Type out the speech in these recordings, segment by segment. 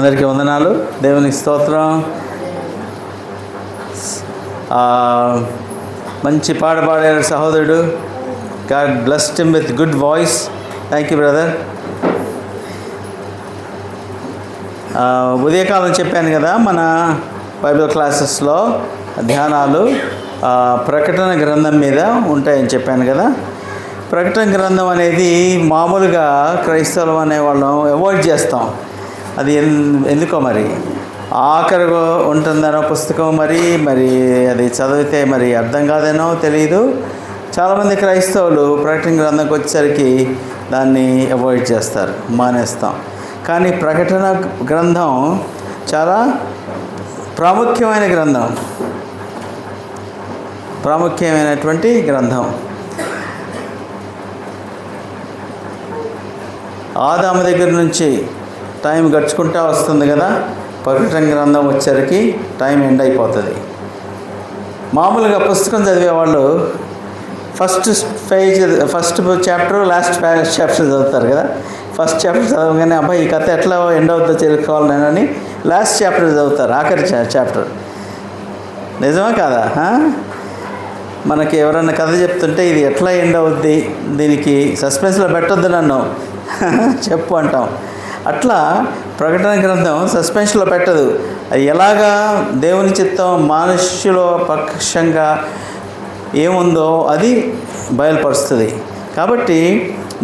అందరికీ వందనాలు. దేవునికి స్తోత్రం. మంచి పాట పాడారు సహోదరుడు. God blessed him with good voice. Thank you brother. ఉదయకాలం చెప్పాను కదా, మన బైబిల్ క్లాసెస్లో ధ్యానాలు ప్రకటన గ్రంథం మీద ఉంటాయని చెప్పాను కదా. ప్రకటన గ్రంథం అనేది మామూలుగా క్రైస్తవులు అనేవాళ్ళం అవాయిడ్ చేస్తాం. అది ఎందుకో మరి ఆఖరిగా ఉంటుందనో పుస్తకం, మరి అది చదివితే మరి అర్థం కాదేనో తెలియదు. చాలామంది క్రైస్తవులు ప్రకటన గ్రంథంకి వచ్చేసరికి దాన్ని అవాయిడ్ చేస్తారు, మానేస్తాం. కానీ ప్రకటన గ్రంథం చాలా ప్రాముఖ్యమైనటువంటి గ్రంథం. ఆదాము దగ్గర నుంచి టైం గడుచుకుంటూ వస్తుంది కదా. ప్రకటన గ్రంథం వచ్చేసరికి టైం ఎండ్ అయిపోతుంది. మామూలుగా పుస్తకం చదివేవాళ్ళు ఫస్ట్ చాప్టర్ లాస్ట్ చాప్టర్ చదువుతారు కదా. ఫస్ట్ చాప్టర్ చదవగానే అబ్బాయి ఈ కథ ఎట్లా ఎండ్ అవుతుందో తెలుసుకోవాలని లాస్ట్ చాప్టర్ చదువుతారు, ఆఖరి చాప్టర్. నిజమా కాదా? మనకి ఎవరైనా కథ చెప్తుంటే ఇది ఎట్లా ఎండ్ అవుద్ది, దీనికి సస్పెన్స్లో పెట్టొద్దు నన్ను చెప్పు అంటాం. అట్లా ప్రకటన గ్రంథం సస్పెన్స్లో పెట్టదు. అది ఎలాగా దేవుని చిత్తం మనుష్యుల పక్షంగా ఏముందో అది బయలుపరుస్తుంది. కాబట్టి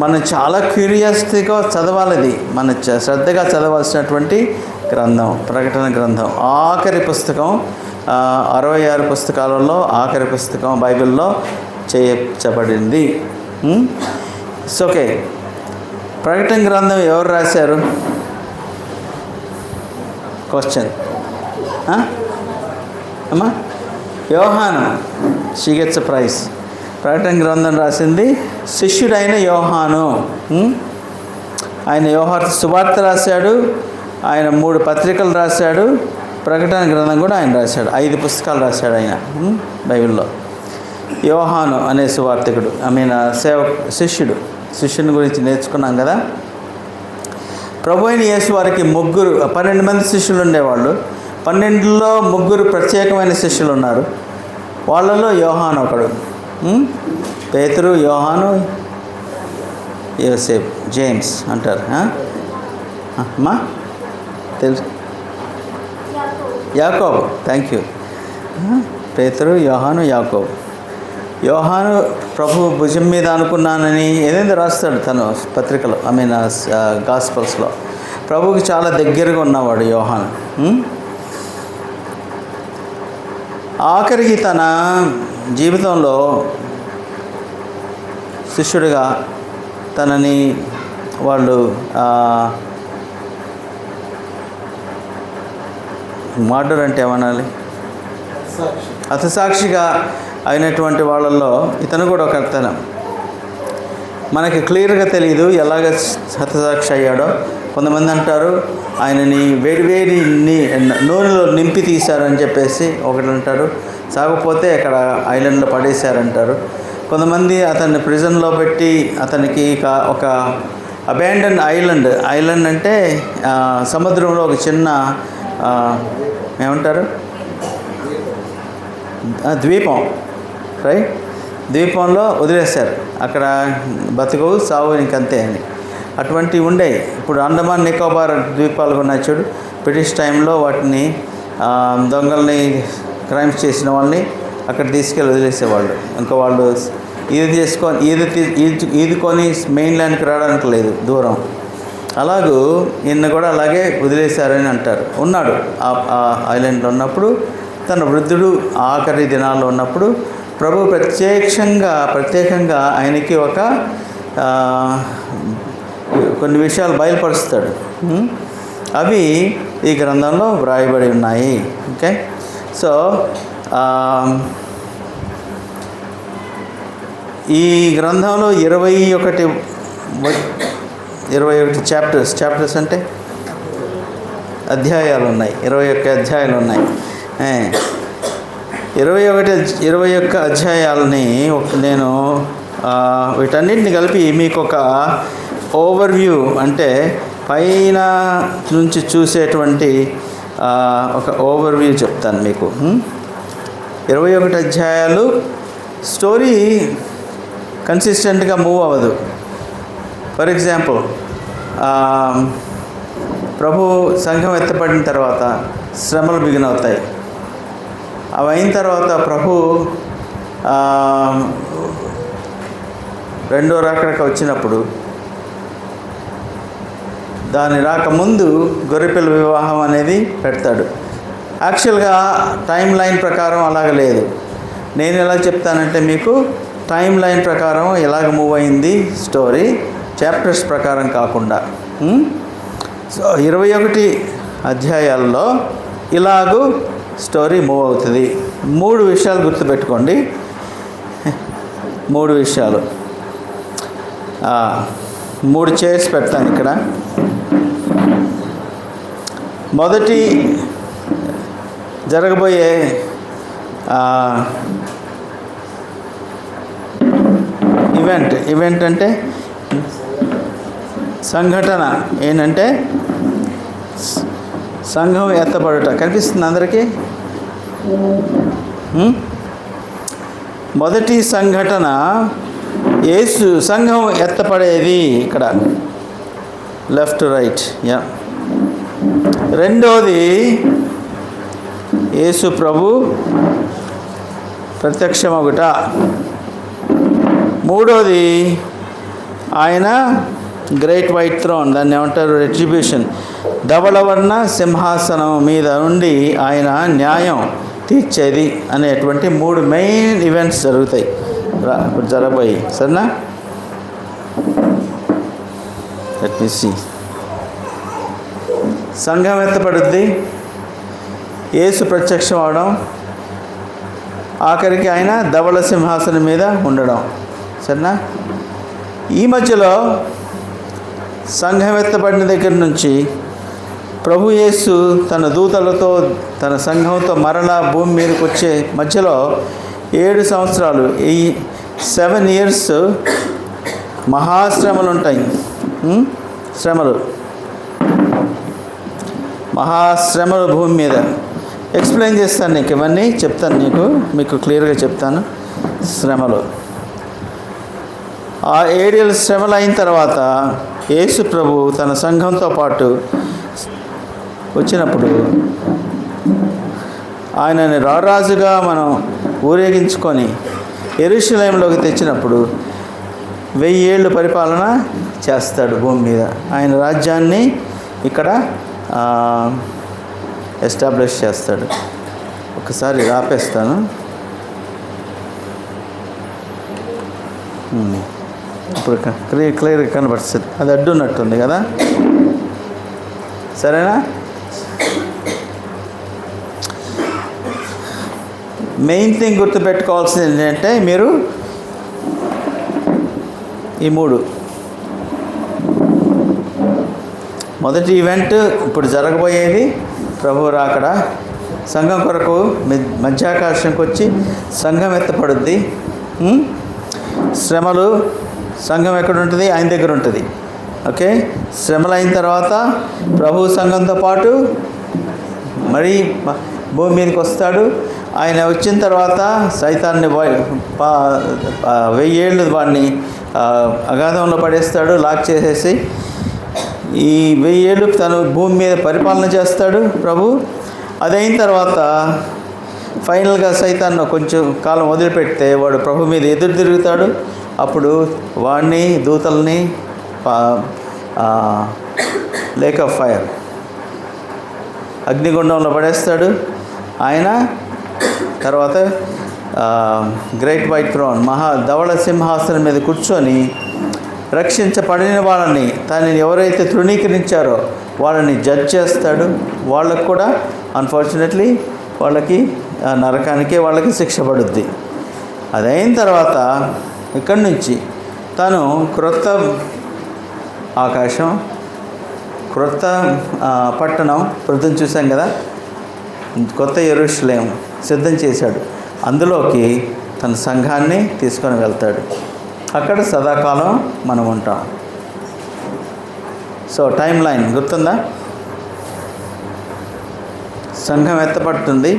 మనం చాలా క్యూరియాసిటీగా చదవాలి. మనం శ్రద్ధగా చదవాల్సినటువంటి గ్రంథం ప్రకటన గ్రంథం. ఆఖరి పుస్తకం, 66 పుస్తకాలలో ఆఖరి పుస్తకం బైబిల్లో చేర్చబడింది. It's okay. ప్రకటన గ్రంథం ఎవరు రాశారు? క్వశ్చన్. అమ్మా యోహాను. She gets prize. ప్రకటన గ్రంథం రాసింది శిష్యుడైన యోహాను. ఆయన యోహాను సువార్త రాశాడు. ఆయన 3 పత్రికలు రాశాడు. ప్రకటన గ్రంథం కూడా ఆయన రాశాడు. 5 పుస్తకాలు రాశాడు ఆయన బైబిల్లో. యోహాను అనే సువార్తికుడు, శిష్యుని గురించి నేర్చుకున్నాం కదా. ప్రభు అయిన యేసు వారికి 12 మంది శిష్యులు ఉండేవాళ్ళు. 12లో 3 ప్రత్యేకమైన శిష్యులు ఉన్నారు. వాళ్ళలో యోహాను ఒకడు. పేతురు, యోహాను, యోసేపు, జేమ్స్ అంటారు. అమ్మా తెలుసు, యాకోబు. Thank you. పేతురు, యోహాను, యాకోబు. యోహాను ప్రభు భుజం మీద అనుకున్నానని ఏదైనా రాస్తాడు తను పత్రికలో, గాస్పల్స్లో. ప్రభువుకి చాలా దగ్గరగా ఉన్నవాడు యోహాను. ఆఖరికి తన జీవితంలో శిష్యుడిగా తనని వాళ్ళు మార్డర్ అంటే ఏమనాలి, హతసాక్షిగా అయినటువంటి వాళ్ళల్లో ఇతను కూడా ఒక అతను. మనకి క్లియర్గా తెలియదు ఎలాగ హతసాక్షి అయ్యాడో. కొంతమంది అంటారు ఆయనని వేడివేడి నూనెలో నింపి తీశారని చెప్పేసి ఒకటి అంటారు. సాగపోతే ఇక్కడ ఐలాండ్లో పడేశారంటారు. కొంతమంది అతన్ని ప్రిజన్లో పెట్టి అతనికి ఒక అబాండన్ ఐలాండ్ అంటే సముద్రంలో ఒక చిన్న ఏమంటారు ద్వీపం, రైట్, ద్వీపంలో వదిలేశారు. అక్కడ బతుకు సావు ఇంకంతే అని అటువంటివి ఉండేవి. ఇప్పుడు అండమాన్ నికోబార్ ద్వీపాలు ఉన్నాయి చూడు. బ్రిటిష్ టైంలో వాటిని దొంగల్ని క్రైమ్స్ చేసిన వాళ్ళని అక్కడ తీసుకెళ్ళి వదిలేసేవాళ్ళు. ఇంకా వాళ్ళు ఈదుకొని మెయిన్ ల్యాండ్కి రావడానికి లేదు, దూరం. అలాగూ నిన్న కూడా అలాగే వదిలేశారని అంటారు. ఉన్నాడు ఆ ఐలాండ్లో ఉన్నప్పుడు, తన వృద్ధుడు ఆఖరి దినాల్లో ఉన్నప్పుడు ప్రభు ప్రత్యేకంగా ఆయనకి కొన్ని విషయాలు బయలుపరుస్తాడు. అవి ఈ గ్రంథంలో వ్రాయబడి ఉన్నాయి. ఓకే. సో ఈ గ్రంథంలో 21 చాప్టర్స్ అంటే అధ్యాయాలు ఉన్నాయి. 21 అధ్యాయాలు ఉన్నాయి. 21 అధ్యాయాలని నేను వీటన్నిటిని కలిపి మీకు ఒక ఓవర్వ్యూ, అంటే పైన నుంచి చూసేటువంటి ఒక ఓవర్వ్యూ చెప్తాను మీకు. 21 అధ్యాయాలు స్టోరీ కన్సిస్టెంట్గా మూవ్ అవ్వదు. ఫర్ ఎగ్జాంపుల్, ప్రభు సంఘం ఎత్తపడిన తర్వాత శ్రమలు బిగినవుతాయి. అవి అయిన తర్వాత ప్రభు రెండో రాకడకు వచ్చినప్పుడు దాని రాకముందు గొర్రెపిల్ల వివాహం అనేది పెడతాడు. యాక్చువల్గా టైం లైన్ ప్రకారం అలాగ లేదు. నేను ఎలా చెప్తానంటే మీకు టైం లైన్ ప్రకారం ఎలాగ మూవ్ అయింది స్టోరీ, చాప్టర్స్ ప్రకారం కాకుండా. సో 21 అధ్యాయాల్లో ఇలాగూ స్టోరీ మూవ్ అవుతుంది. 3 విషయాలు గుర్తుపెట్టుకోండి. 3 విషయాలు, 3 చైర్స్ పెడతాను ఇక్కడ. మొదటి జరగబోయే ఈవెంట్ అంటే సంఘటన ఏంటంటే సంఘం ఎత్తబడుట. కనిపిస్తుంది అందరికీ? మొదటి సంఘటన యేసు సంఘం ఎత్తపడేది ఇక్కడ, లెఫ్ట్ రైట్. యా. రెండోది యేసు ప్రభు ప్రత్యక్షమగుట. మూడోది ఆయన గ్రేట్ వైట్ థ్రోన్, దాన్ని ఏమంటారు, రెట్రిబ్యూషన్, ధవళవర్ణ సింహాసనం మీద నుండి ఆయన న్యాయం తీర్చేది అనేటువంటి 3 మెయిన్ ఈవెంట్స్ జరుగుతాయి ఇప్పుడు జరగబోయి. సరేనా? Let me see. సంఘం ఎత్తపడుద్ది, యేసు ప్రత్యక్షం అవడం, ఆఖరికి ఆయన ధవళ సింహాసనం మీద ఉండడం. సరేనా? ఈ మధ్యలో సంఘం ఎత్తబడిన దగ్గర నుంచి ప్రభు యేసు తన దూతలతో తన సంఘంతో మరలా భూమి మీదకి వచ్చే మధ్యలో 7 సంవత్సరాలు, ఈ 7 years మహాశ్రమలు ఉంటాయి. మహాశ్రమలు భూమి మీద. ఎక్స్ప్లెయిన్ చేస్తాను నీకు, ఇవన్నీ చెప్తాను మీకు క్లియర్గా చెప్తాను. శ్రమలు, ఆ 7 ఏళ్ళ శ్రమలు అయిన తర్వాత యేసు ప్రభు తన సంఘంతో పాటు వచ్చినప్పుడు ఆయనని రారాజుగా మనం ఊరేగించుకొని యెరూషలేములోకి తెచ్చినప్పుడు 1000 ఏళ్ళు పరిపాలన చేస్తాడు భూమి మీద. ఆయన రాజ్యాన్ని ఇక్కడ ఎస్టాబ్లిష్ చేస్తాడు. ఒకసారి రాపేస్తాను. ఇప్పుడు క్లియర్గా కనబడుతుంది. అది అడ్డున్నట్టుంది కదా? సరేనా? మెయిన్ థింగ్ గుర్తుపెట్టుకోవాల్సింది ఏంటంటే మీరు ఈ 3. మొదటి ఈవెంట్ ఇప్పుడు జరగబోయేది ప్రభు రాకడ. సంఘం కొరకు మధ్యాకాశంకి వచ్చి సంఘం ఎత్తపడుద్ది. శ్రమలు, సంఘం ఎక్కడ ఉంటుంది? ఆయన దగ్గర ఉంటుంది. ఓకే, శ్రమలు అయిన తర్వాత ప్రభు సంఘంతో పాటు మరీ భూమి మీదకి వస్తాడు. ఆయన వచ్చిన తర్వాత సైతాన్ని 1000 ఏళ్ళు వాడిని అగాధంలో పడేస్తాడు, లాక్ చేసేసి. ఈ 1000 ఏళ్ళు తను భూమి మీద పరిపాలన చేస్తాడు ప్రభు. అదైన తర్వాత ఫైనల్గా సైతాన్ని కొంచెం కాలం వదిలిపెడితే వాడు ప్రభు మీద ఎదురు తిరుగుతాడు. అప్పుడు వాడిని, దూతల్ని లేక్ ఆఫ్ ఫైర్, అగ్నిగుండంలో పడేస్తాడు. ఆయన తర్వాత గ్రేట్ వైట్ థ్రోన్, ధవళ సింహాసనం మీద కూర్చొని రక్షించబడిన వాళ్ళని, తనని ఎవరైతే తృణీకరించారో వాళ్ళని జడ్జ్ చేస్తాడు. వాళ్ళకు కూడా అన్ఫార్చునేట్లీ వాళ్ళకి నరకానికే వాళ్ళకి శిక్ష పడుద్ది. అదైన తర్వాత ఇక్కడి నుంచి తను క్రొత్త ఆకాశం, క్రొత్త పట్టణం, ప్రొద్దున చూసాం కదా, కొత్త యెరూషలేము సిద్ధం చేశాడు. అందులోకి తన సంఘాన్ని తీసుకొని వెళ్తాడు. అక్కడ సదాకాలం మనం ఉంటాం. సో టైం లైన్ గుర్తుందా? సంఘం ఎత్తపడుతుంది,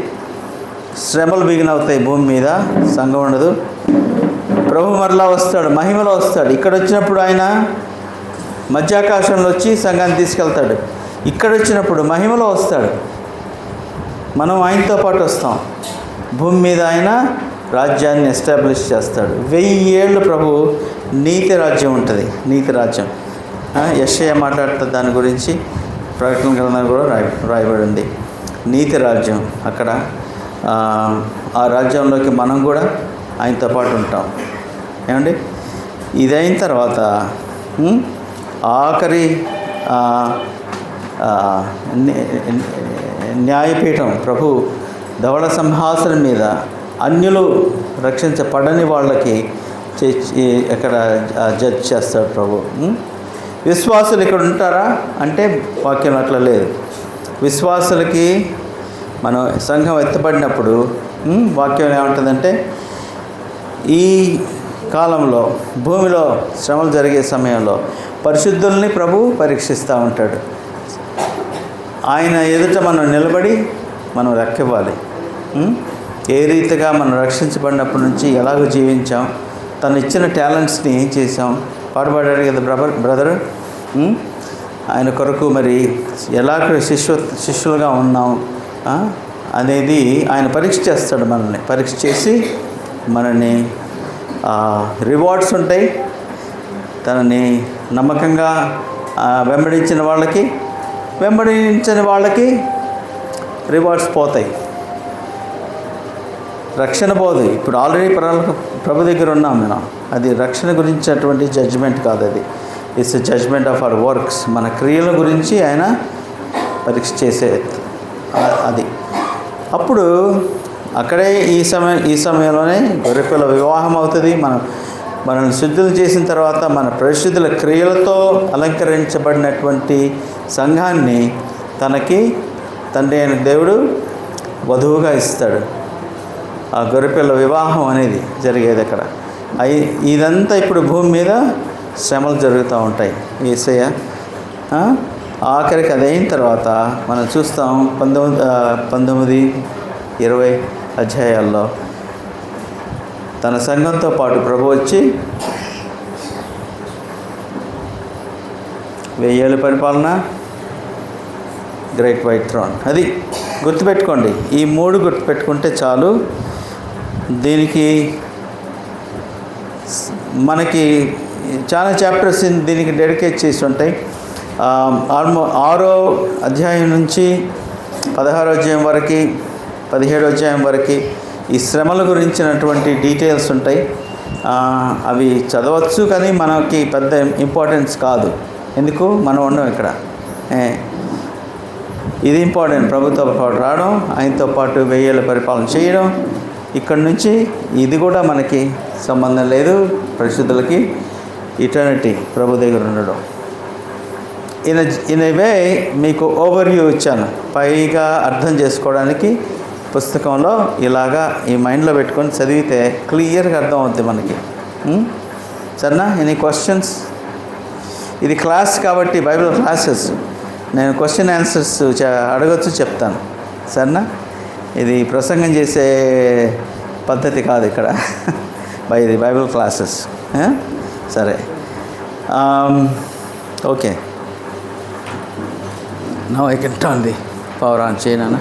శ్రమలు బిగినవుతాయి, భూమి మీద సంఘం ఉండదు. ప్రభు మరలా వస్తాడు, మహిమలో వస్తాడు. ఇక్కడ వచ్చినప్పుడు ఆయన మధ్యాకాశంలో వచ్చి సంఘాన్ని తీసుకెళ్తాడు. ఇక్కడ వచ్చినప్పుడు మహిమలో వస్తాడు, మనం ఆయనతో పాటు వస్తాం. భూమి మీద ఆయన రాజ్యాన్ని ఎస్టాబ్లిష్ చేస్తాడు. 1000 ఏళ్ళు ప్రభు నీతి రాజ్యం ఉంటుంది, నీతి రాజ్యం. యెషయా మాట్లాడుతుంది దాని గురించి, ప్రకటన గ్రంథం కూడా రాయబడి ఉంది. నీతి రాజ్యం అక్కడ. ఆ రాజ్యంలోకి మనం కూడా ఆయనతో పాటు ఉంటాం. ఏమండి, ఇదైన తర్వాత ఆఖరి న్యాయపీఠం, ప్రభు ధవళ సింహాసనం మీద అన్యులు రక్షించబడని వాళ్ళకి ఇక్కడ జడ్జ్ చేస్తాడు ప్రభు. విశ్వాసులు ఇక్కడ ఉంటారా అంటే వాక్యం అట్లా లేదు. విశ్వాసులకి మనం సంఘం ఎత్తపడినప్పుడు వాక్యం ఏమంటుందంటే, ఈ కాలంలో భూమిలో శ్రమలు జరిగే సమయంలో పరిశుద్ధుల్ని ప్రభు పరీక్షిస్తూ ఉంటాడు. ఆయన ఎదుట మనం నిలబడి మనం లెక్కివ్వాలి. ఏ రీతిగా మనం రక్షించబడినప్పటి నుంచి ఎలాగో జీవించాం, తను ఇచ్చిన టాలెంట్స్ని ఏం చేసాం, పాటుపడ్డాడు కదా బ్రదర్. ఆయన కొరకు మరి ఎలాగ శిష్యులుగా ఉన్నాం అనేది ఆయన పరీక్ష చేస్తాడు. మనల్ని పరీక్ష చేసి మనల్ని రివార్డ్స్ ఉంటాయి. తనని నమ్మకంగా వెంబడించిన వాళ్ళకి, వెంబడించని వాళ్ళకి రివార్డ్స్ పోతాయి, రక్షణ పోదు. ఇప్పుడు ఆల్రెడీ ప్రభు దగ్గర ఉన్నాం మనం. అది రక్షణ గురించి అటువంటి జడ్జిమెంట్ కాదు, అది it's a judgement of our works. మన క్రియల గురించి ఆయన పరీక్ష చేసే అది. అప్పుడు అక్కడే ఈ సమయంలోనే గొర్రెపిల్ల వివాహం అవుతుంది. మనల్ని శుద్ధులు చేసిన తర్వాత మన పరిశుద్ధుల క్రియలతో అలంకరించబడినటువంటి సంఘాన్ని తనకి తండ్రి అయిన దేవుడు వధువుగా ఇస్తాడు. ఆ గొర్రెపిల్ల వివాహం అనేది జరిగేది అక్కడ. ఇదంతా ఇప్పుడు భూమి మీద శ్రమలు జరుగుతూ ఉంటాయి. యేసయ్య ఆఖరికి అదైన తర్వాత మనం చూస్తాం 19, 20 అధ్యాయాల్లో తన సంఘంతో పాటు ప్రభు వచ్చి 1000 ఏళ్ళ పరిపాలన, గ్రేట్ వైట్ థ్రోన్. అది గుర్తుపెట్టుకోండి. ఈ 3 గుర్తుపెట్టుకుంటే చాలు. దీనికి మనకి చాలా చాప్టర్స్ దీనికి డెడికేట్ చేసి ఉంటాయి. 6వ అధ్యాయం నుంచి 16వ అధ్యాయం వరకు, 17వ అధ్యాయం వరకు ఈ శ్రమల గురించినటువంటి డీటెయిల్స్ ఉంటాయి. అవి చదవచ్చు, కానీ మనకి పెద్ద ఇంపార్టెన్స్ కాదు. ఎందుకు? మనం ఉండం ఇక్కడ. ఇది ఇంపార్టెంట్. ప్రభుత్వ పాటు రావడం, ఆయనతో పాటు 1000 ఏళ్ళ పరిపాలన చేయడం. ఇక్కడ నుంచి ఇది కూడా మనకి సంబంధం లేదు. పరిశుద్ధులకి ఇటర్నిటీ ప్రభు దగ్గర ఉండడం. ఇన్ ఏ వే మీకు ఓవర్వ్యూ ఇచ్చాను, పైగా అర్థం చేసుకోవడానికి. పుస్తకంలో ఇలాగా ఈ మైండ్లో పెట్టుకొని చదివితే క్లియర్గా అర్థం అవుతుంది మనకి. సరేనా? Any questions? ఇది క్లాస్ కాబట్టి, బైబిల్ క్లాసెస్, నేను క్వశ్చన్ ఆన్సర్స్ అడగచ్చు, చెప్తాను. సరేనా? ఇది ప్రసంగం చేసే పద్ధతి కాదు ఇక్కడ. ఇది బైబిల్ క్లాసెస్. సరే, okay. Now I can turn the power on. చేయనా?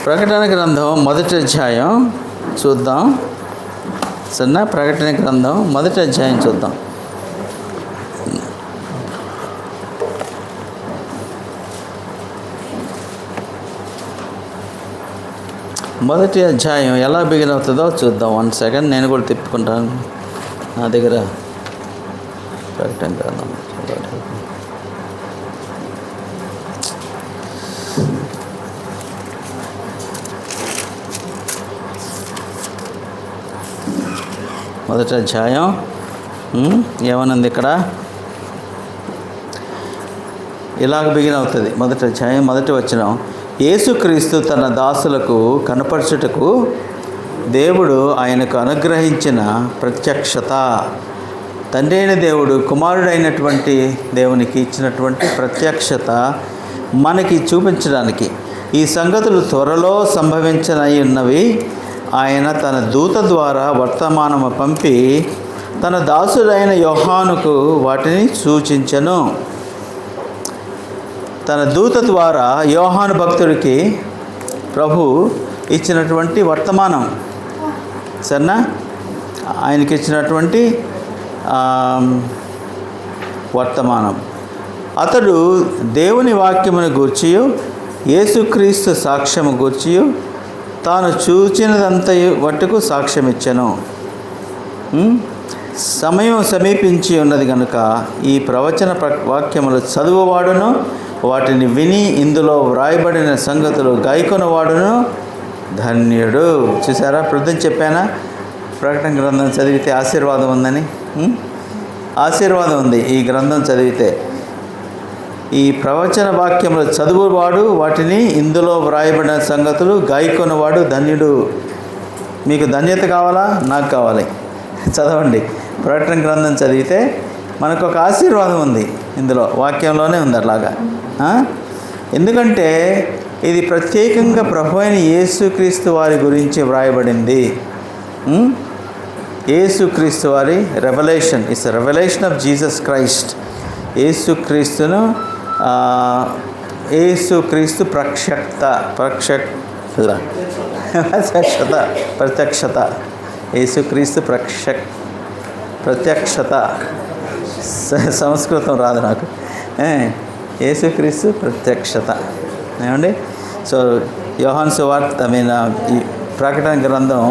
ప్రకటన గ్రంథం 1వ అధ్యాయం చూద్దాం. సరేనా? ప్రకటన గ్రంథం 1వ అధ్యాయం చూద్దాం. మొదటి అధ్యాయం ఎలా బిగిన్ అవుతుందో చూద్దాం. 1 సెకండ్, నేను కూడా తిప్పుకుంటాను. నా దగ్గర ప్రకటన గ్రంథం మొదటి అధ్యాయం ఏమనుంది ఇక్కడ? ఇలాగ బిగిన్ అవుతుంది. మొదటి అధ్యాయం మొదటి వచనం, యేసుక్రీస్తు తన దాసులకు కనపరచుటకు దేవుడు ఆయనకు అనుగ్రహించిన ప్రత్యక్షత. తండ్రి అయిన దేవుడు కుమారుడైనటువంటి దేవునికి ఇచ్చినటువంటి ప్రత్యక్షత మనకి చూపించడానికి, ఈ సంగతులు త్వరలో సంభవించనయ్యున్నవి ఆయన తన దూత ద్వారా వర్తమానము పంపి తన దాసుడైన యోహానుకు వాటిని సూచించెను. తన దూత ద్వారా యోహాను భక్తుడికి ప్రభు ఇచ్చినటువంటి వర్తమానం, సరేనా, ఆయనకి ఇచ్చినటువంటి వర్తమానం. అతడు దేవుని వాక్యమును గూర్చియు యేసుక్రీస్తు సాక్ష్యము గూర్చియు తాను చూచినదంతయు వట్టుకు సాక్ష్యమిచ్చెను. సమయం సమీపించి ఉన్నది కనుక ఈ ప్రవచన వాక్యములు చదువువాడును వాటిని విని ఇందులో వ్రాయబడిన సంగతులు గాయకొనవాడును ధన్యుడు. చూసారా, ప్రొద్దున చెప్పానా ప్రకటన గ్రంథం చదివితే ఆశీర్వాదం ఉందని. ఆశీర్వాదం ఉంది ఈ గ్రంథం చదివితే. ఈ ప్రవచన వాక్యములు చదువువాడు వాటిని ఇందులో వ్రాయబడిన సంగతులు గాయకొనవాడు ధన్యుడు. మీకు ధన్యత కావాలా? నాకు కావాలి. చదవండి. ప్రకటన గ్రంథం చదివితే మనకు ఒక ఆశీర్వాదం ఉంది ఇందులో, వాక్యంలోనే ఉంది అలాగా. ఎందుకంటే ఇది ప్రత్యేకంగా ప్రభు అయిన యేసుక్రీస్తు వారి గురించి వ్రాయబడింది. యేసుక్రీస్తు వారి revolution, it's revolution of Jesus Christ. యేసుక్రీస్తును యేసుక్రీస్తు ప్రత్యక్షత యేసుక్రీస్తు ప్రత్యక్షత. సంస్కృతం రాదు నాకు. యేసుక్రీస్తు ప్రత్యక్షత ఏమండి. సో యోహాను సువార్త ఈ ప్రకటన గ్రంథం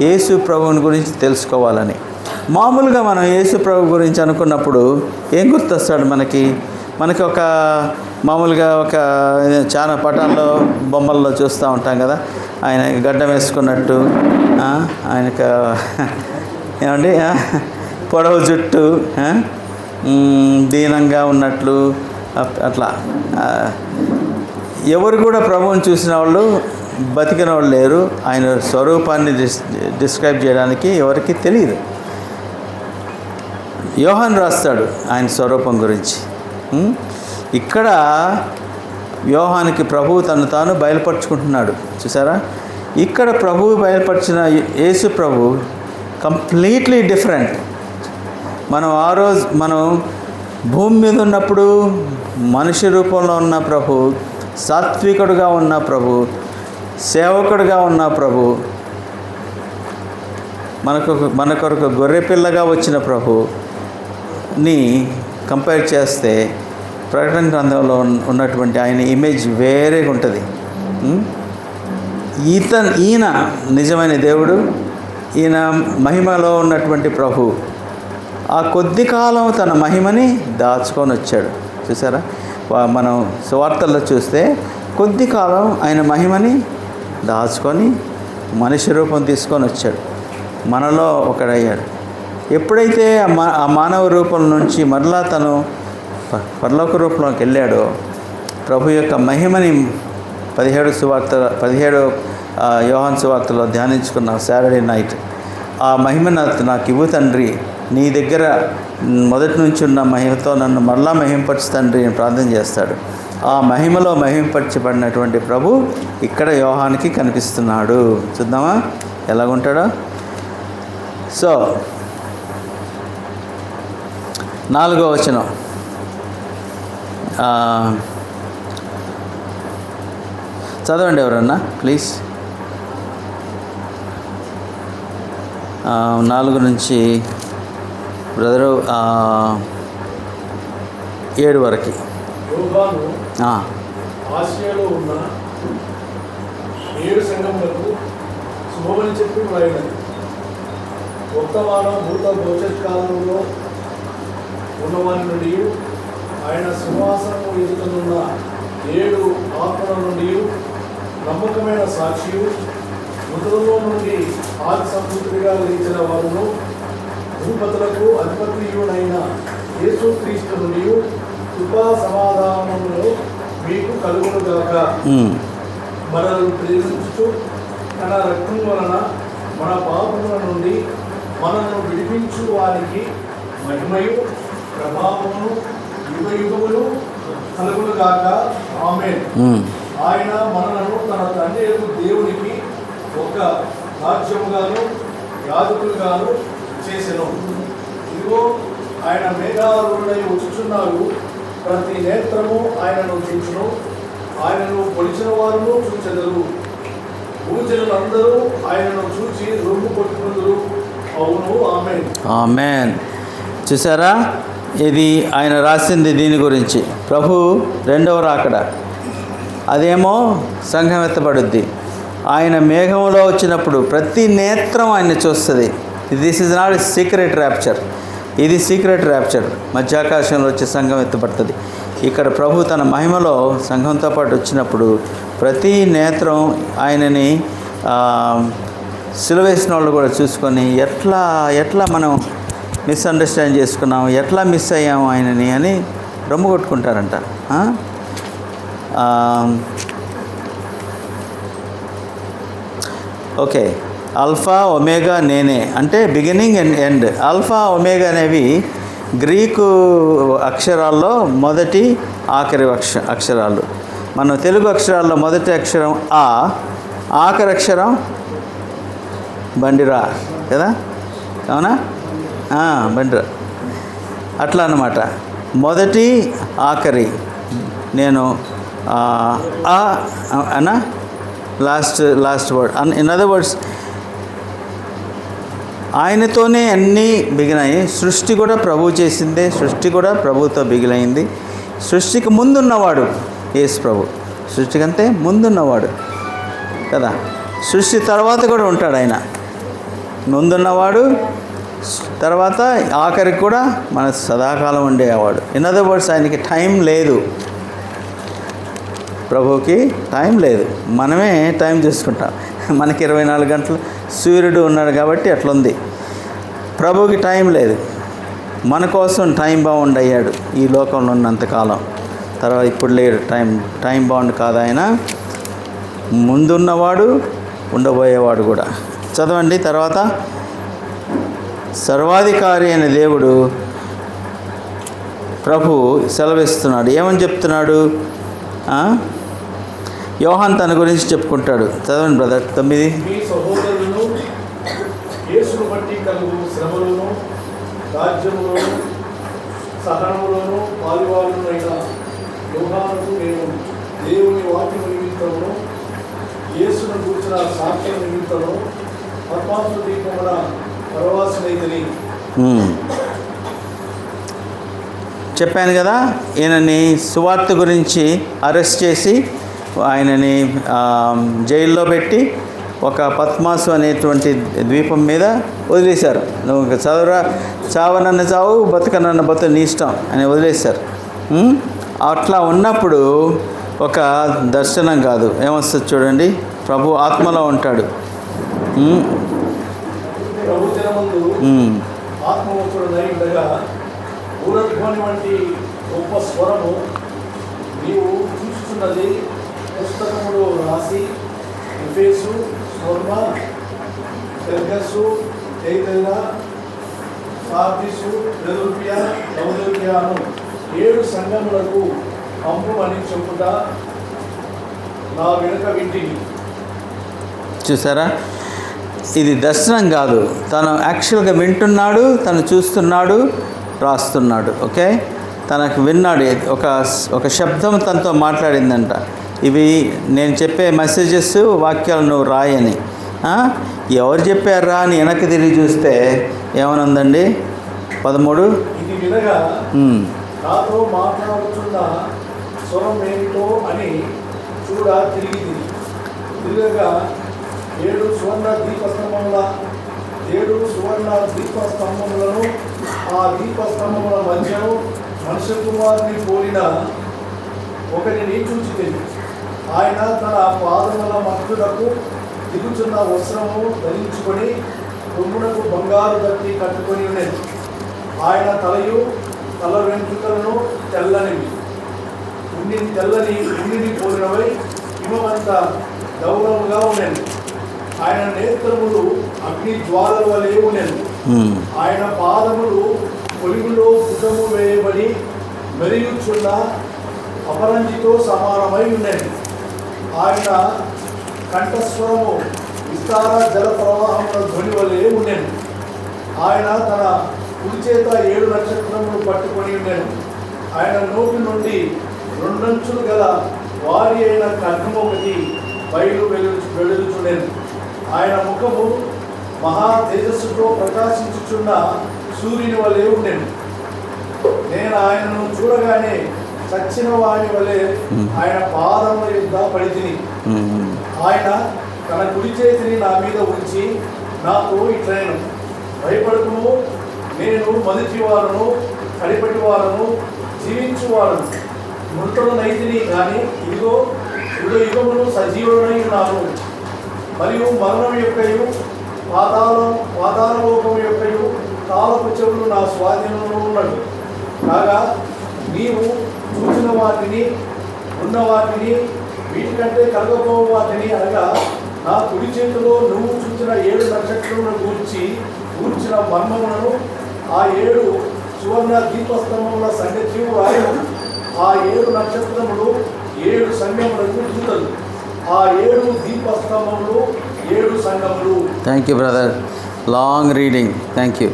యేసు ప్రభువుని గురించి తెలుసుకోవాలని. మామూలుగా మనం యేసు ప్రభు గురించి అనుకున్నప్పుడు ఏం గుర్తొస్తాడు మనకి ఒక మామూలుగా ఒక చాలా పటాల్లో బొమ్మల్లో చూస్తూ ఉంటాం కదా, ఆయన గడ్డం వేసుకున్నట్టు, ఆయనకు ఏమండి పొడవు జుట్టు, దీనంగా ఉన్నట్లు అట్లా. ఎవరు కూడా ప్రభువుని చూసిన వాళ్ళు బతికిన వాళ్ళు లేరు. ఆయన స్వరూపాన్ని డిస్క్రైబ్ చేయడానికి ఎవరికి తెలియదు. యోహాను రాస్తాడు ఆయన స్వరూపం గురించి. ఇక్కడ యోహానికి ప్రభువు తను తాను బయలుపరుచుకుంటున్నాడు. చూసారా, ఇక్కడ ప్రభువు బయలుపరిచిన యేసు ప్రభు కంప్లీట్లీ డిఫరెంట్. మనం భూమి మీద ఉన్నప్పుడు మనిషి రూపంలో ఉన్న ప్రభు, సాత్వికుడుగా ఉన్న ప్రభు, సేవకుడుగా ఉన్న ప్రభు, మన కొరకు గొర్రెపిల్లగా వచ్చిన ప్రభుని కంపేర్ చేస్తే ప్రకటన గ్రంథంలో ఉన్నటువంటి ఆయన ఇమేజ్ వేరేగా ఉంటుంది. ఈయన నిజమైన దేవుడు, ఈయన మహిమలో ఉన్నటువంటి ప్రభు ఆ కొద్ది కాలం తన మహిమని దాచుకొని వచ్చాడు. చూసారా, మనం సువార్తల్లో చూస్తే కొద్ది కాలం ఆయన మహిమని దాచుకొని మనిషి రూపం తీసుకొని వచ్చాడు, మనలో ఒకడయ్యాడు. ఎప్పుడైతే ఆ మానవ రూపం నుంచి మరలా తను పరలోక రూపంలోకి వెళ్ళాడో, ప్రభు యొక్క మహిమని 17 యోహాను సువార్తలో ధ్యానించుకున్నాం సాటర్డే నైట్. ఆ మహిమ నాకు ఇవ్వు తండ్రి, నీ దగ్గర మొదటి నుంచి ఉన్న మహిమతో నన్ను మరలా మహింపరచు తండ్రి అని ప్రార్థన చేస్తాడు. ఆ మహిమలో మహింపరచబడినటువంటి ప్రభు ఇక్కడ యోహానికి కనిపిస్తున్నాడు. చూద్దామా ఎలాగుంటాడో. సో 4వ వచనం, చదవండి ఎవరన్నా ప్లీజ్. 4 నుంచి బ్రదరు 7 వరకు. ఆసియాలో ఉన్న 7 సంఘములకు శుభమని చెప్పి వ్రాయినది. వర్తమానం భూత భవిష్యత్ కాలంలో ఉన్నవారి నుండి, ఆయన సింహాసనము ఎదుటనున్న 7 ఆత్మల నుండి, నమ్మకమైన సాక్షియు, మృతులలో నుండి ఆది సంస్కృతిగా లేచిన వారును, భూపతులకు అధిపతియుడైన యేసుక్రీస్తు నుండి కృపా సమాధానములు మీకు కలుగునుగాక. మనల్ని ప్రేమించుతూ తన రక్తం వలన మన పాపముల నుండి మనల్ని విడిపించు వారికి మహిమయు ప్రభావమును యుగయుగములు కలుగునుగాక. ఆమేన్. ఆయన మనలను తన తండ్రి దేవునికి ఒక రాజ్యముగాను యాజకులుగాను చేసెను. ఇదిగో ఆయన మేఘారూఢుడై వచ్చుచున్నారు. ప్రతి నేత్రము ఆయనను చూచును. ఆయనను పొడిచిన వారు చూచెదరు. భూజనులందరూ ఆయనను చూచి రొమ్ము కొట్టుకుందరు. అవును. ఆమేన్. ఆమేన్. చూసారా, ఇది ఆయన రాసింది దీని గురించి. ప్రభు రెండవ రాకడ, అదేమో సంఘం ఎత్తబడుద్ది. ఆయన మేఘంలో వచ్చినప్పుడు ప్రతి నేత్రం ఆయన చూస్తుంది. This is not secret rapture, ఇది సీక్రెట్ ర్యాప్చర్. మధ్యాకాశంలో వచ్చే సంఘం ఎత్తబడుతుంది. ఇక్కడ ప్రభు తన మహిమలో సంఘంతో పాటు వచ్చినప్పుడు ప్రతి నేత్రం ఆయనని సిలువేసిన వాళ్ళు కూడా చూసుకొని ఎట్లా మనం మిస్అండర్స్టాండ్ చేసుకున్నాం, ఎట్లా మిస్ అయ్యాము ఆయనని అని రొమ్ము కొట్టుకుంటారంట. ఓకే, ఆల్ఫా ఒమేగా నేనే అంటే beginning and end. Alpha omega అనేవి గ్రీకు అక్షరాల్లో మొదటి ఆఖరి అక్షరాలు. మన తెలుగు అక్షరాల్లో మొదటి అక్షరం ఆ, ఆఖరి అక్షరం బండిరా కదా, అవునా? బండిరా అట్లా అన్నమాట. మొదటి ఆఖరి నేను అనా last word. In other words, ఆయనతోనే అన్నీ బిగినాయి. సృష్టి కూడా ప్రభువు చేసిందే, సృష్టి కూడా ప్రభువుతో బిగిలైంది. సృష్టికి ముందున్నవాడు యేసు ప్రభు, సృష్టికంటే ముందున్నవాడు కదా. సృష్టి తర్వాత కూడా ఉంటాడు ఆయన, ముందున్నవాడు, తర్వాత ఆఖరికి కూడా మన సదాకాలం ఉండేవాడు. ఇన్ అదర్ వర్డ్స్, ఆయనకి టైం లేదు, ప్రభువుకి టైం లేదు. మనమే టైం చేసుకుంటాం. మనకి 24 గంటలు సూర్యుడు ఉన్నాడు కాబట్టి అట్లుంది. ప్రభువుకి టైం లేదు. మన కోసం టైం బాండ్ అయ్యాడు ఈ లోకంలో ఉన్నంతకాలం. తర్వాత ఇప్పుడు లేడు. టైం బాండ్ కాదు ఆయన, ముందున్నవాడు, ఉండబోయేవాడు కూడా. చదవండి తర్వాత. సర్వాధికారి అయిన దేవుడు ప్రభు సెలవిస్తున్నాడు. ఏమని చెప్తున్నాడు? యోహాన్ తన గురించి చెప్పుకుంటాడు. చదవండి బ్రదర్. 9. మీ సహోదరులను యేసును బట్టి కలుగు శ్రమలను, రాజ్యములను, సహనములను పాలువారులైన యోహానుకు నేను దేవుని వాక్యము నిమిత్తమును, యేసును కూర్చున్న సాక్ష్యం నిమిత్తము పరమాత్మ దీపమున పరవాసునైతిని. చెప్పాను కదా, ఈయనని సువార్త గురించి అరెస్ట్ చేసి ఆయనని జైల్లో పెట్టి ఒక పద్మాసు అనేటువంటి ద్వీపం మీద వదిలేశారు. నువ్వు చావనన్న చావు, బతుకనన్న బతు, నీ ఇష్టం అని వదిలేశారు. అట్లా ఉన్నప్పుడు ఒక దర్శనం కాదు, ఏమొస్తుంది చూడండి. ప్రభు ఆత్మలో ఉంటాడు. ఊరధ్వని వంటి గొప్ప స్వరము నీవు చూస్తున్నది పుస్తకములో రాసి ఎఫెసు, స్వర్ణ, పెర్గసు, థియతైరా, సార్దీసు, ఫిలదెల్ఫియా, లవొదికీయను 7 సంఘములకు పంపుమని చెప్పుట నా వెనుక వింటిని. చూసారా, ఇది దర్శనం కాదు. తను యాక్చువల్గా వింటున్నాడు, తను చూస్తున్నాడు, రాస్తున్నాడు. ఓకే, తనకు విన్నాడు. ఒక శబ్దం తనతో మాట్లాడిందంట, ఇవి నేను చెప్పే మెసేజెస్, వాక్యాలు నువ్వు రాయని. ఎవరు చెప్పారా అని వెనక్కి తిరిగి చూస్తే ఏమనుందండి? 13. ఇది వినగా నాతో మాట్లాడుతున్న స్వరం ఏమిటో అని చూడ తిరగగా 7 సువర్ణ దీపస్తంభములను ఆ దీపస్తంభముల మధ్యను మనుష్య కుమారుని పోలిన ఒకరిని చూచితిని. ఆయన తన పాదముల మధ్యులకు దిగుచున్న వస్త్రము ధరించుకొని కొమ్మునకు బంగారు దట్టి కట్టుకొని ఉండేది. ఆయన తలయు తల వెంట్రుకలను తెల్లనివి, ఉండిని పోలినవై హిమమంత గౌరవంగా ఉండేది. ఆయన నేత్రములు అగ్ని జ్వాలల వలె ఉండేది. ఆయన పాదములు పొలిగులో పుటము వేయబడి మెరుగుచున్న అపరంజితో సమానమై ఉండేది. ఆయన కంఠస్వరము విస్తార జల ప్రవాహముల ధ్వని వలె ఉండేది. ఆయన తన కుడి చేత 7 నక్షత్రములు పట్టుకొని ఉండేది. ఆయన నోటి నుండి 2 అంచులు గల వారి అయిన ఖడ్గము ఒకటి వెలుచుచుండెను. ఆయన ముఖము మహా తేజస్సుతో ప్రకాశించుచున్న సూర్యుని వలె ఉండెను. నేను ఆయనను చూడగానే చచ్చిన వాని వలె ఆయన పాదముల యొద్ద పడితిని. ఆయన తన కుడి చేతిని నా మీద ఉంచి నాతో ఇట్లైన, భయపడకుము, నేను మొదటి వారను కడిపటి వారను జీవించువారను. మృతులనైతిని కానీ ఇదిగో యుగమును సజీవులనై ఉన్నాను. మరియు మరణం యొక్కయు పాతాళలోకము యొక్కయు తాళపు చెవులు నా స్వాధీనంలో ఉన్నది. కాగా నీవు చూసిన వాటిని, ఉన్న వాటిని, వీటికంటే కలగబో వాటిని, అనగా నా కుడి చేతిలో నువ్వు చూసిన 7 నక్షత్రములను గూర్చిన మర్మములను, ఆ 7 సువర్ణ దీపస్తంభముల సంగతి రాయము. ఆ 7 నక్షత్రములు 7 సంఘములకు దూతలు, ఆ 7 దీపస్తంభములు 7 సంఘములు. Thank you brother, long reading. Thank you.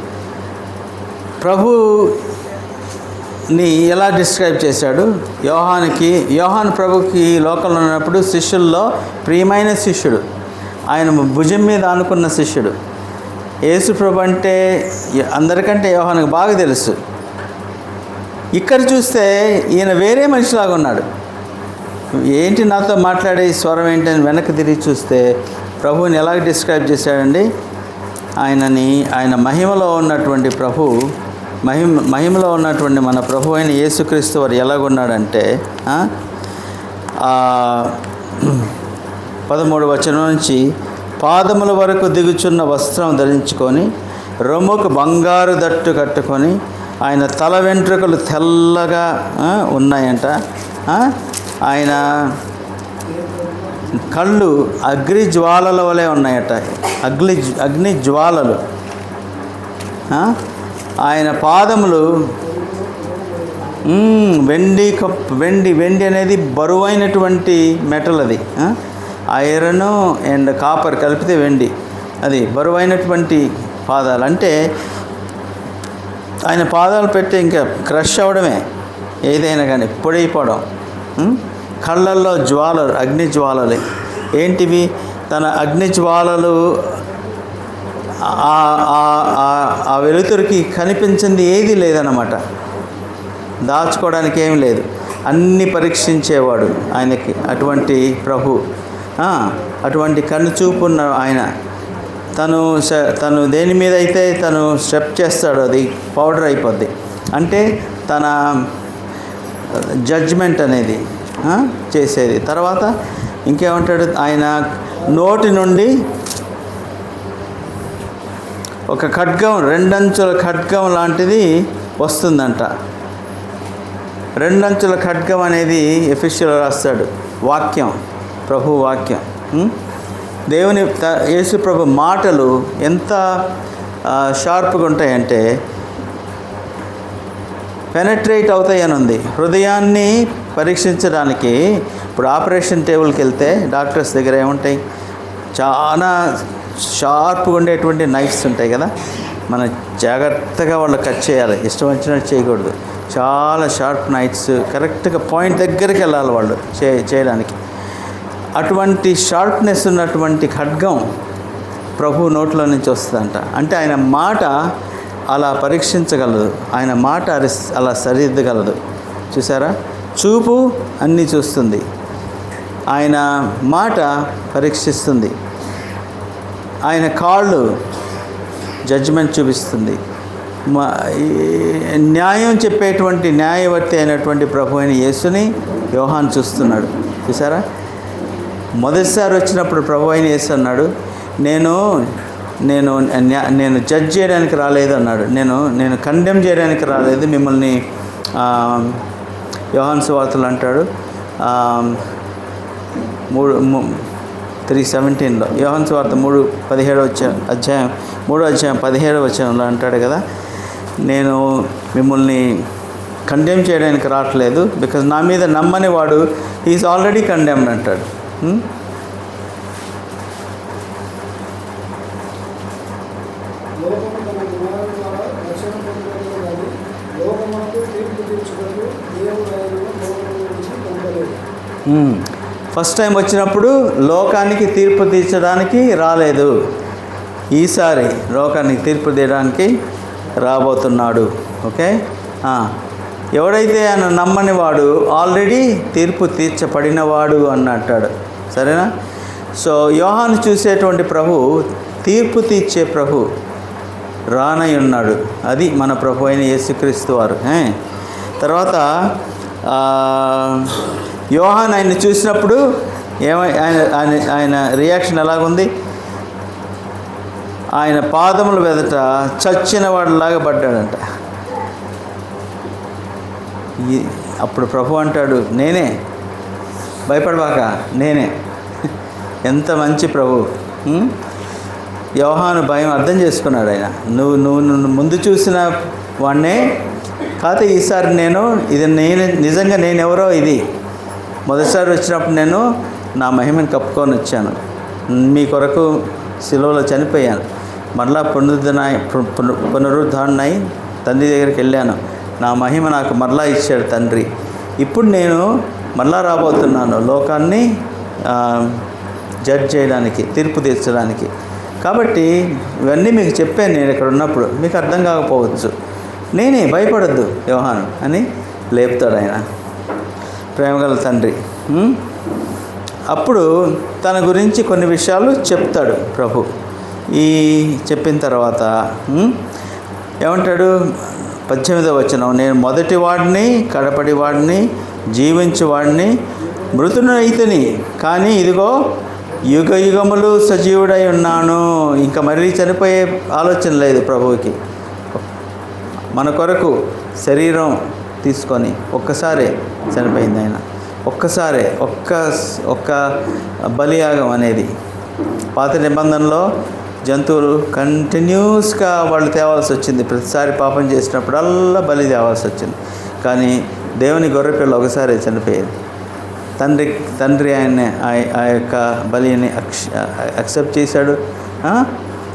ప్రభుని ఎలా డిస్క్రైబ్ చేశాడు? యోహాను ప్రభుకి లోకంలో ఉన్నప్పుడు శిష్యుల్లో ప్రియమైన శిష్యుడు, ఆయన భుజం మీద ఆనుకున్న శిష్యుడు. యేసు ప్రభు అంటే అందరికంటే యోహానుకు బాగా తెలుసు. ఇక్కడ చూస్తే ఈయన వేరే మనిషిలాగా ఉన్నాడు. ఏంటి నాతో మాట్లాడే స్వరం ఏంటని వెనక్కి తిరిగి చూస్తే ప్రభువుని ఎలా డిస్క్రైబ్ చేశాడండి? ఆయన మహిమలో ఉన్నటువంటి ప్రభు, మహిమలో ఉన్నటువంటి మన ప్రభు అయిన యేసుక్రీస్తు వారు ఎలాగున్నాడంటే 13వ వచనం నుంచి, పాదముల వరకు దిగుచున్న వస్త్రం ధరించుకొని రొమ్ముకు బంగారు దట్టు కట్టుకొని, ఆయన తల వెంట్రుకలు తెల్లగా ఉన్నాయంట. ఆయన కళ్ళు అగ్ని జ్వాలల వలె ఉన్నాయట, అగ్ని జ్వాలలు. ఆయన పాదములు వెండి అనేది బరువైనటువంటి మెటల్. అది ఐరన్ అండ్ కాపర్ కలిపితే వెండి. అది బరువైనటువంటి పాదాలు. అంటే ఆయన పాదాలు పెట్టి ఇంకా క్రష్ అవ్వడమే, ఏదైనా కానీ పొడైపోవడం. కళ్ళల్లో జ్వాలలు, అగ్ని జ్వాలలే. ఏంటివి? తన అగ్ని జ్వాలలు ఆ వెలుతురికి కనిపించింది ఏది లేదన్నమాట. దాచుకోవడానికి ఏం లేదు, అన్నీ పరీక్షించేవాడు ఆయనకి. అటువంటి ప్రభు, అటువంటి కన్నుచూపు ఉన్న ఆయన. తను దేని మీద అయితే తను స్టెప్ చేస్తాడో అది పౌడర్ అయిపోద్ది. అంటే తన జడ్జ్మెంట్ అనేది చేసేది. తర్వాత ఇంకేమంటాడు? ఆయన నోటి నుండి ఒక ఖడ్గం, 2 అంచుల ఖడ్గం లాంటిది వస్తుందంట. 2 అంచుల ఖడ్గం అనేది ఎఫెసీయులో రాస్తాడు. వాక్యం, ప్రభు వాక్యం. దేవుని యేసు ప్రభు మాటలు ఎంత షార్ప్గా ఉంటాయంటే పెనట్రేట్ అవుతాయని ఉంది. హృదయాన్ని పరీక్షించడానికి ఇప్పుడు ఆపరేషన్ టేబుల్కి వెళ్తే డాక్టర్స్ దగ్గర ఏముంటాయి? చాలా షార్ప్గా ఉండేటువంటి నైఫ్స్ ఉంటాయి కదా. మనం జాగ్రత్తగా వాళ్ళు కట్ చేయాలి, ఇష్టం వచ్చినట్టు చేయకూడదు. చాలా షార్ప్ నైఫ్స్, కరెక్ట్గా పాయింట్ దగ్గరికి వెళ్ళాలి వాళ్ళు చేయడానికి. అటువంటి షార్ప్నెస్ ఉన్నటువంటి ఖడ్గం ప్రభు నోట్లో నుంచి వస్తుందంట. అంటే ఆయన మాట అలా పరీక్షించగలదు, ఆయన మాట అలా సరిదిద్దగలదు. చూసారా? చూపు అన్నీ చూస్తుంది, ఆయన మాట పరీక్షిస్తుంది, ఆయన కాళ్ళు జడ్జిమెంట్ చూపిస్తుంది. న్యాయం చెప్పేటువంటి న్యాయవర్తి అయినటువంటి ప్రభు అయిన యేసుని యోహాను చూస్తున్నాడు. చూసారా? మొదటిసారి వచ్చినప్పుడు ప్రభు అయిన యేసు అన్నాడు, నేను జడ్జ్ చేయడానికి రాలేదు అన్నాడు. నేను కండెమ్ చేయడానికి రాలేదు, మిమ్మల్ని యోహాను సువార్తలు అంటాడు 3:17 యోహాను సువార్త 3:17 అధ్యాయం 3:17 అంటాడు కదా, నేను మిమ్మల్ని కండెమ్ చేయడానికి రావట్లేదు, బికాజ్ నా మీద నమ్మని వాడు ఈజ్ ఆల్రెడీ కండెమ్డ్ అంటాడు. ఫస్ట్ టైం వచ్చినప్పుడు లోకానికి తీర్పు తీర్చడానికి రాలేదు, ఈసారి లోకానికి తీర్పు తీయడానికి రాబోతున్నాడు. ఓకే, ఎవడైతే ఆయన నమ్మని వాడు ఆల్రెడీ తీర్పు తీర్చబడినవాడు అన్నట్టాడు. సరేనా? సో యోహాను చూసేటువంటి ప్రభు తీర్పు తీర్చే ప్రభు రానై ఉన్నాడు. అది మన ప్రభు అయిన యేసుక్రీస్తు వారు. తర్వాత యోహాను ఆయన చూసినప్పుడు ఆయన రియాక్షన్ ఎలాగుంది? ఆయన పాదముల వెదట చచ్చిన వాడిలాగా పడ్డాడంట. అప్పుడు ప్రభు అంటాడు, నేనే, భయపడబాక, నేనే. ఎంత మంచి ప్రభు! యోహాను భయం అర్థం చేసుకున్నాడు. ఆయన నువ్వు ముందు చూసిన వాడినే, కాకపోతే ఈసారి నేను నిజంగా నేనెవరో, ఇది మొదటిసారి వచ్చినప్పుడు నేను నా మహిమను కప్పుకొని వచ్చాను, మీ కొరకు శిలువలో చనిపోయాను, మరలా పునరుద్ధారణై తండ్రి దగ్గరికి వెళ్ళాను, నా మహిమ నాకు మరలా ఇచ్చాడు తండ్రి. ఇప్పుడు నేను మరలా రాబోతున్నాను లోకాన్ని జడ్జ్ చేయడానికి, తీర్పు తీర్చడానికి. కాబట్టి ఇవన్నీ మీకు చెప్పాను నేను ఇక్కడ ఉన్నప్పుడు, మీకు అర్థం కాకపోవచ్చు. నేనే, భయపడద్దు యోహాను అని లేపుతాడు ఆయన, ప్రేమగల తండ్రి. అప్పుడు తన గురించి కొన్ని విషయాలు చెప్తాడు ప్రభు. ఈ చెప్పిన తర్వాత ఏమంటాడు? 18వ వచనం, నేను మొదటి వాడిని, కడపటి వాడిని, జీవించువాడిని, మృతునైతిని, కానీ ఇదిగో యుగ యుగములు సజీవుడై ఉన్నాను. ఇంకా మళ్ళీ చనిపోయే ఆలోచన లేదు ప్రభువుకి. మన కొరకు శరీరం తీసుకొని ఒక్కసారే చనిపోయింది ఆయన, ఒక్కసారే, ఒక్క బలియాగం అనేది. పాత నిబంధనలో జంతువులు కంటిన్యూస్గా వాళ్ళు తేవాల్సి వచ్చింది, ప్రతిసారి పాపం చేసినప్పుడల్లా బలి తేవాల్సి వచ్చింది. కానీ దేవుని గొర్రెపిల్ల ఒకసారి చనిపోయేది. తండ్రి ఆయన్ని ఆ యొక్క బలిని అక్సెప్ట్ చేశాడు,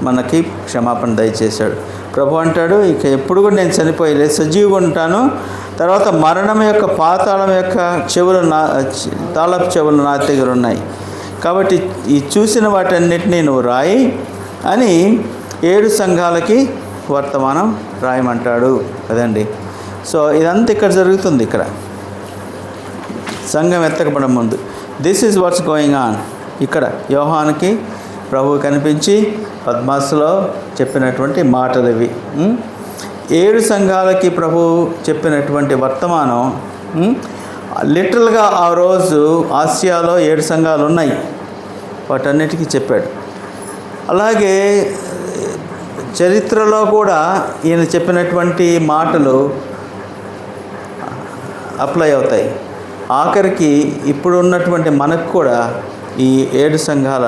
మనకి క్షమాపణ దయచేశాడు. ప్రభు అంటాడు, ఇక ఎప్పుడు కూడా నేను చనిపోయలేదు, సజీవుగా ఉంటాను. తర్వాత మరణం యొక్క పాతాళం యొక్క చెవులు తాళపు చెవులు నా దగ్గర ఉన్నాయి, కాబట్టి ఈ చూసిన వాటన్నిటినీ నువ్వు రాయి అని 7 సంఘాలకి వర్తమానం రాయమంటాడు కదండి. సో ఇదంతా ఇక్కడ జరుగుతుంది. ఇక్కడ సంఘం ఎత్తకబడ ముందు this is what's going on. ఇక్కడ యోహానుకి ప్రభు కనిపించి పద్మాసులో చెప్పినటువంటి మాటలు ఇవి. 7 సంఘాలకి ప్రభు చెప్పినటువంటి వర్తమానం లిటరల్గా ఆ రోజు ఆసియాలో 7 సంఘాలు ఉన్నాయి, వాటన్నిటికీ చెప్పాడు. అలాగే చరిత్రలో కూడా ఈయన చెప్పినటువంటి మాటలు అప్లై అవుతాయి. ఆఖరికి ఇప్పుడు ఉన్నటువంటి మనకు కూడా ఈ 7 సంఘాల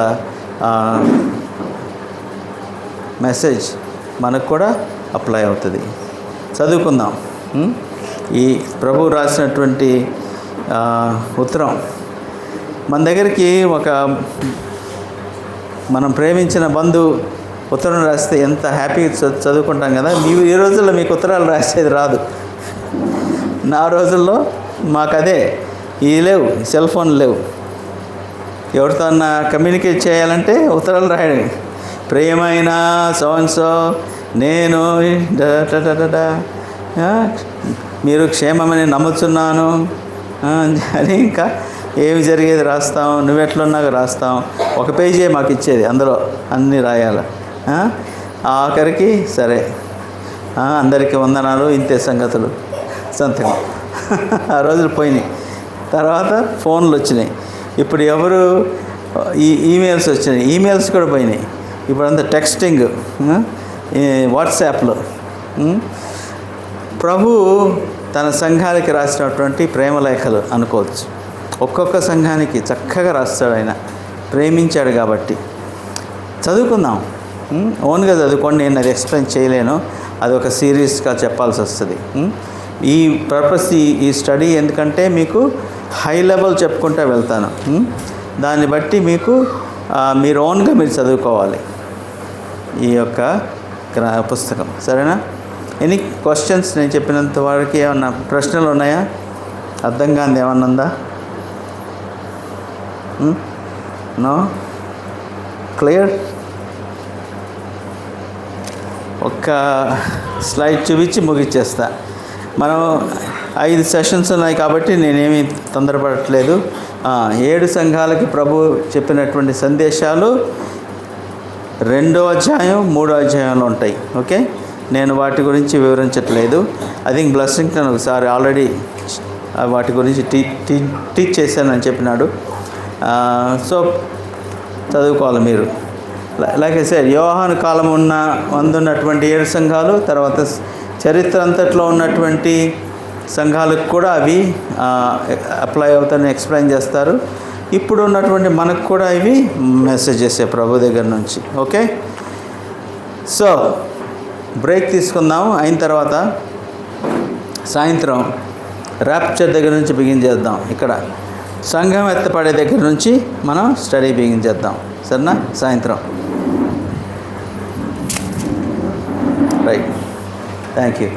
మెసేజ్ మనకు కూడా అప్లై అవుతుంది. చదువుకుందాం. ఈ ప్రభు రాసినటువంటి ఉత్తరం మన దగ్గరికి మనం ప్రేమించిన బంధువు ఉత్తరం రాస్తే ఎంత హ్యాపీగా చదువుకుంటాం కదా. ఈ రోజుల్లో మీకు ఉత్తరాలు రాసేది రాదు. నా రోజుల్లో మాకు అదే, ఇవి లేవు, సెల్ ఫోన్ లేవు. ఎవరితో అన్నా కమ్యూనికేట్ చేయాలంటే ఉత్తరాలు రాయడం. ప్రియమైన సో నేను మీరు క్షేమమని నమ్ముతున్నాను అని ఇంకా ఏమి జరిగేది రాస్తాం, నువ్వెట్లున్నాక రాస్తాం. ఒక పేజీ మాకు ఇచ్చేది, అందులో అన్నీ రాయాలి. ఆఖరికి సరే అందరికీ వందనాలు, ఇంతే సంగతులు, సంతకం. ఆ రోజులు పోయినాయి. తర్వాత ఫోన్లు వచ్చినాయి. ఇప్పుడు ఎవరు ఈమెయిల్స్ వచ్చినాయి, ఈమెయిల్స్ కూడా పోయినాయి. ఇప్పుడంతా టెక్స్టింగ్, వాట్సాప్లో. ప్రభు తన సంఘానికి రాసినటువంటి ప్రేమలేఖలు అనుకోవచ్చు. ఒక్కొక్క సంఘానికి చక్కగా రాస్తాడు ఆయన, ప్రేమించాడు కాబట్టి. చదువుకుందాం, ఓన్గా చదువుకోండి. నేను అది ఎక్స్ప్లెయిన్ చేయలేను, అది ఒక సిరీస్గా చెప్పాల్సి వస్తుంది. ఈ పర్పస్ ఈ స్టడీ ఎందుకంటే మీకు హై లెవెల్ చెప్పుకుంటూ వెళ్తాను. దాన్ని బట్టి మీకు మీరు ఓన్గా మీరు చదువుకోవాలి ఈ యొక్క పుస్తకం. సరేనా? Any questions? నేను చెప్పినంత వరకు ఏమన్నా ప్రశ్నలు ఉన్నాయా? అర్థం కానిది ఏమన్నా ఉందా? నో? క్లియర్? ఒక్క స్లైడ్ చూపించి ముగిచ్చేస్తా. మనం 5 సెషన్స్ ఉన్నాయి కాబట్టి నేనేమీ తొందరపడట్లేదు. 7 సంఘాలకి ప్రభు చెప్పినటువంటి సందేశాలు 2వ అధ్యాయం 3వ అధ్యాయంలో ఉంటాయి. ఓకే, నేను వాటి గురించి వివరించట్లేదు. ఐ థింక్ బ్లెస్సింగ్టన్ ఒకసారి ఆల్రెడీ వాటి గురించి టీచ్ చేశానని చెప్పినాడు. సో చదువుకోవాలి మీరు. లైక్ ఐ సెడ్, యోహాను కాలం అందున్నటువంటి 7 సంఘాలు, తర్వాత చరిత్ర అంతట్లో ఉన్నటువంటి సంఘాలకు కూడా అవి అప్లై అవుతాయని ఎక్స్ప్లెయిన్ చేస్తారు. ఇప్పుడు ఉన్నటువంటి మనకు కూడా ఇవి మెసేజెస్ ప్రభు దగ్గర నుంచి. ఓకే, సో బ్రేక్ తీసుకుందాము. అయిన తర్వాత సాయంత్రం ర్యాప్చర్ దగ్గర నుంచి బిగిన్ చేద్దాం. ఇక్కడ సంఘం ఎత్తపడే దగ్గర నుంచి మనం స్టడీ బిగిన్ చేద్దాం. సరేనా? సాయంత్రం. Right, thank you.